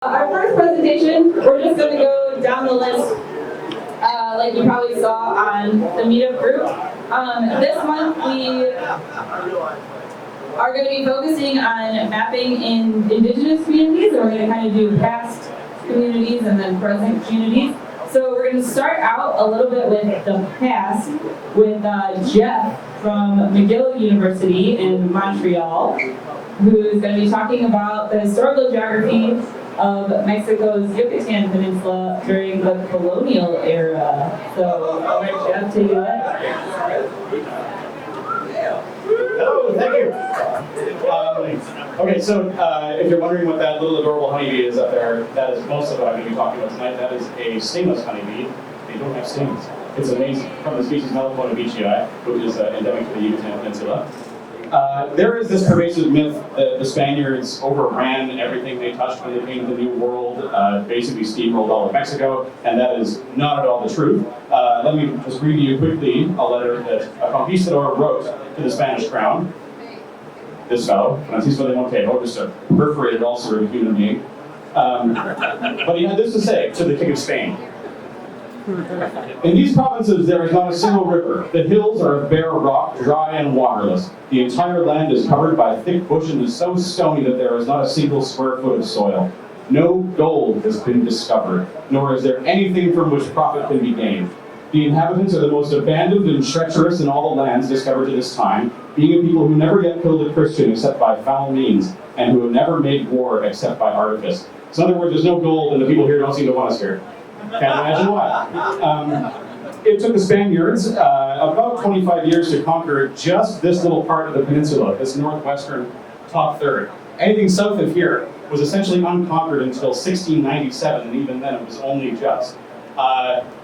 Our first presentation, we're just going to go down the list like you probably saw on the meetup group. This month we are going to be focusing on mapping in Indigenous communities, and we're going to kind of do past communities and then present communities. So we're going to start out a little bit with the past with Geoff from McGill University in Montreal, who's going to be talking about the historical geography of Mexico's Yucatan Peninsula during the Colonial era. So I'll let Geoff take it away. Hello, thank you. Okay, so if you're wondering what that little adorable honeybee is up there, that is most of what I'm going to be talking about tonight. That is a stingless honeybee. They don't have stings. It's amazing. From the species Melipona beechii, which is endemic to the Yucatan Peninsula. There is this pervasive myth that the Spaniards overran everything they touched when they came to the New World, basically steamrolled all of Mexico, and that is not at all the truth. Let me just read you quickly a letter that a conquistador wrote to the Spanish crown. This fellow, Francisco de Montero, just a perforated ulcer of a human being. But he had this to say to the King of Spain. In these provinces there is not a single river. The hills are of bare rock, dry and waterless. The entire land is covered by thick bush and is so stony that there is not a single square foot of soil. No gold has been discovered, nor is there anything from which profit can be gained. The inhabitants are the most abandoned and treacherous in all the lands discovered to this time, being a people who never yet killed a Christian except by foul means, and who have never made war except by artifice. So in other words, there's no gold, and the people here don't seem to want us here. Can't imagine why. It took the Spaniards about 25 years to conquer just this little part of the peninsula, this northwestern top third. Anything south of here was essentially unconquered until 1697, and even then it was only just.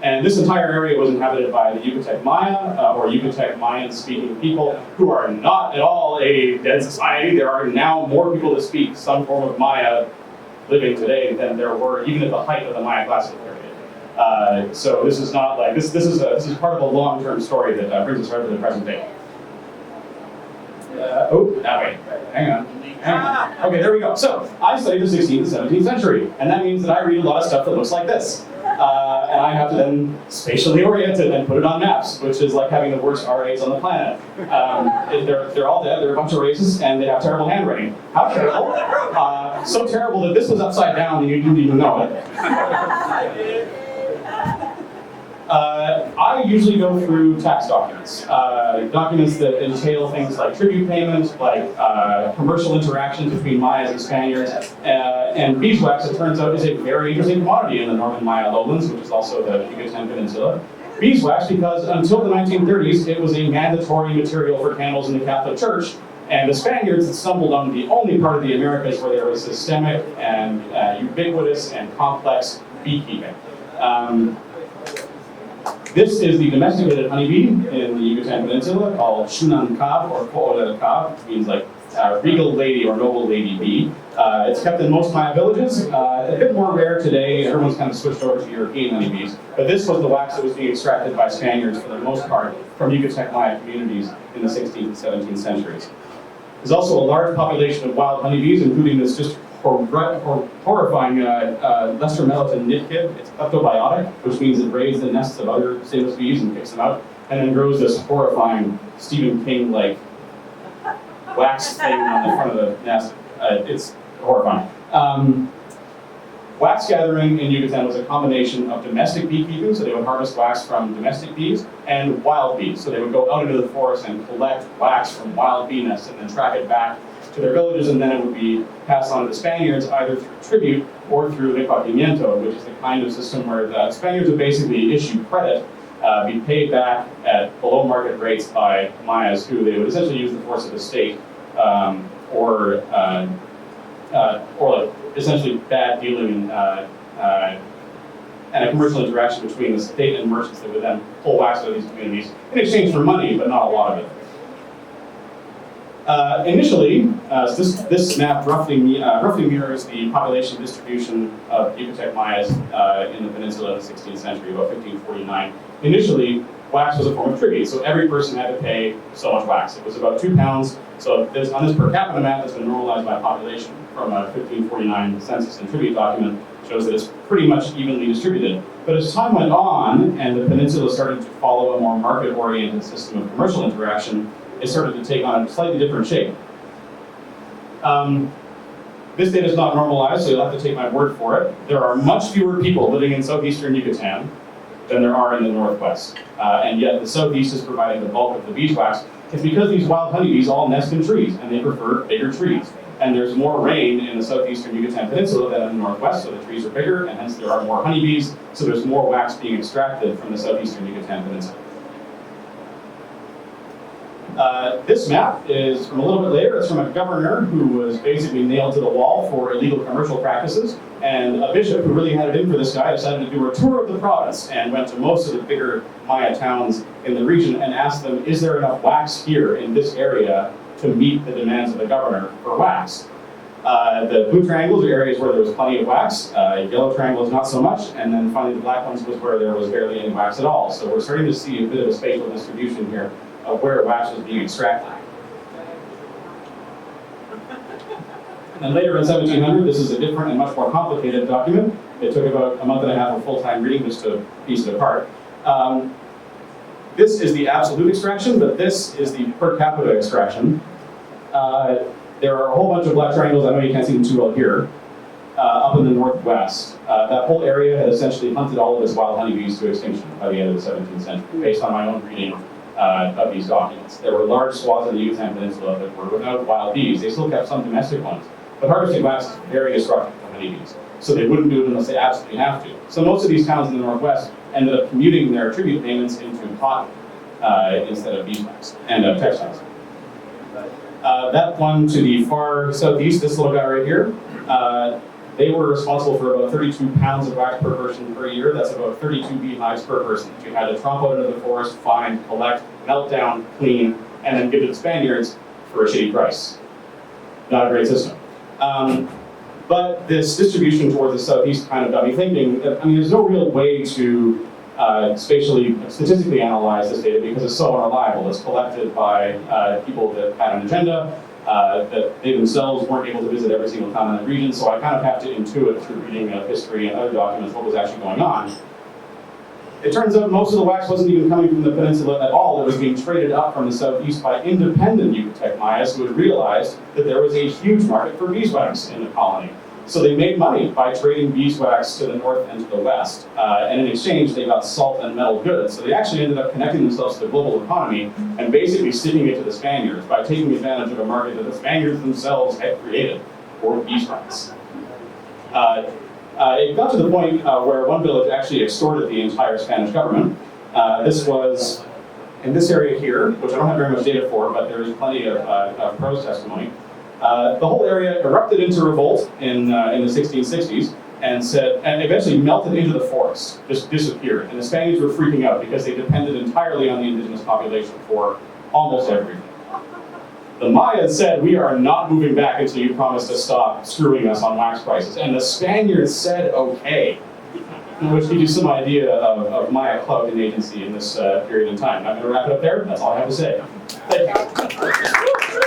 And this entire area was inhabited by the Yucatec Maya, or Yucatec Mayan-speaking people, who are not at all a dead society. There are now more people that speak some form of Maya living today than there were even at the height of the Maya classical period. So this is not like this is part of a long-term story that brings us right to the present day. Oh, that way. Hang on. Okay, there we go. So I studied the 16th and 17th century, and that means that I read a lot of stuff that looks like this. And I have to then spatially orient it and put it on maps, which is like having the worst RAs on the planet. They're all dead, they're a bunch of racists, and they have terrible handwriting. How terrible? So terrible that this was upside down and you didn't even know it. I usually go through tax documents. Documents that entail things like tribute payment, like commercial interactions between Mayas and Spaniards. And beeswax, it turns out, is a very interesting commodity in the northern Maya lowlands, which is also the Yucatan Peninsula. Beeswax, because until the 1930s, it was a mandatory material for candles in the Catholic Church. And the Spaniards had stumbled on the only part of the Americas where there was systemic and ubiquitous and complex beekeeping. This is the domesticated honeybee in the Yucatan Peninsula called Xunancab or Coolelcab, which means like regal lady or noble lady bee. It's kept in most Maya villages. A bit more rare today. Everyone's kind of switched over to European honeybees. But this was the wax that was being extracted by Spaniards for the most part from Yucatec Maya communities in the 16th and 17th centuries. There's also a large population of wild honeybees, including this just horrifying Lester melliton nitkid. It's kleptobiotic, which means it raids the nests of other stingless bees and kicks them out, and then grows this horrifying Stephen King-like wax thing on the front of the nest. It's horrifying. Wax gathering in Yucatan was a combination of domestic beekeeping, so they would harvest wax from domestic bees, and wild bees. So they would go out into the forest and collect wax from wild bee nests and then track it back to their villages, and then it would be passed on to the Spaniards either through tribute or through repartimiento, which is the kind of system where the Spaniards would basically issue credit, be paid back at below market rates by Mayas, who they would essentially use the force of the state, or like essentially bad dealing and a commercial interaction between the state and merchants that would then pull wax out of these communities in exchange for money, but not a lot of it. Initially, this map roughly mirrors the population distribution of Yucatec Mayas in the peninsula in the 16th century, about 1549. Initially, wax was a form of tribute, so every person had to pay so much wax. It was about 2 pounds. So on this per capita map that's been normalized by population from a 1549 census and tribute document shows that it's pretty much evenly distributed. But as time went on and the peninsula started to follow a more market-oriented system of commercial interaction, it started to take on a slightly different shape. This data is not normalized, so you'll have to take my word for it. There are much fewer people living in southeastern Yucatan than there are in the northwest. And yet the southeast is providing the bulk of the beeswax. It's because these wild honeybees all nest in trees, and they prefer bigger trees. And there's more rain in the southeastern Yucatan Peninsula than in the northwest, so the trees are bigger, and hence there are more honeybees, so there's more wax being extracted from the southeastern Yucatan Peninsula. This map is from a little bit later. It's from a governor who was basically nailed to the wall for illegal commercial practices, and a bishop who really had it in for this guy decided to do a tour of the province and went to most of the bigger Maya towns in the region and asked them, is there enough wax here in this area to meet the demands of the governor for wax? The blue triangles are areas where there was plenty of wax, yellow triangles not so much, and then finally the black ones was where there was barely any wax at all. So we're starting to see a bit of a spatial distribution here of where wax was being extracted. And later in 1700, this is a different and much more complicated document. It took about a month and a half of full-time reading just to piece it apart. This is the absolute extraction, but this is the per capita extraction. There are a whole bunch of black triangles, I know you can't see them too well here, up in the northwest. That whole area had essentially hunted all of its wild honeybees to extinction by the end of the 17th century, based on my own reading of these documents. There were large swaths of the Yucatan Peninsula that were without wild bees. They still kept some domestic ones, but harvesting wax is very disruptive to honeybees, so they wouldn't do it unless they absolutely have to. So most of these towns in the northwest ended up commuting their tribute payments into cotton instead of beeswax and textiles. That one to the far southeast, this little guy right here, they were responsible for about 32 pounds of wax per person per year. That's about 32 beehives per person. You had to tromp out into the forest, find, collect, melt down, clean, and then give it to the Spaniards for a shitty price. Not a great system. But this distribution towards the southeast kind of got me thinking, I mean, there's no real way to statistically analyze this data because it's so unreliable. It's collected by people that had an agenda, that they themselves weren't able to visit every single town in the region, so I kind of have to intuit through reading history and other documents what was actually going on. It turns out most of the wax wasn't even coming from the peninsula at all. It was being traded up from the southeast by independent Yucatec Mayas who had realized that there was a huge market for beeswax in the colony. So they made money by trading beeswax to the north and to the west. And in exchange, they got salt and metal goods. So they actually ended up connecting themselves to the global economy and basically sticking it to the Spaniards by taking advantage of a market that the Spaniards themselves had created for beeswax. It got to the point where one village actually extorted the entire Spanish government. This was in this area here, which I don't have very much data for, but there is plenty of prose testimony. The whole area erupted into revolt in the 1660s and eventually melted into the forest, just disappeared. And the Spaniards were freaking out because they depended entirely on the indigenous population for almost everything. The Mayas said, we are not moving back until you promise to stop screwing us on wax prices. And the Spaniards said, okay. Which gives you some idea of Maya clout and agency in this period in time. I'm going to wrap it up there. That's all I have to say. Thank you.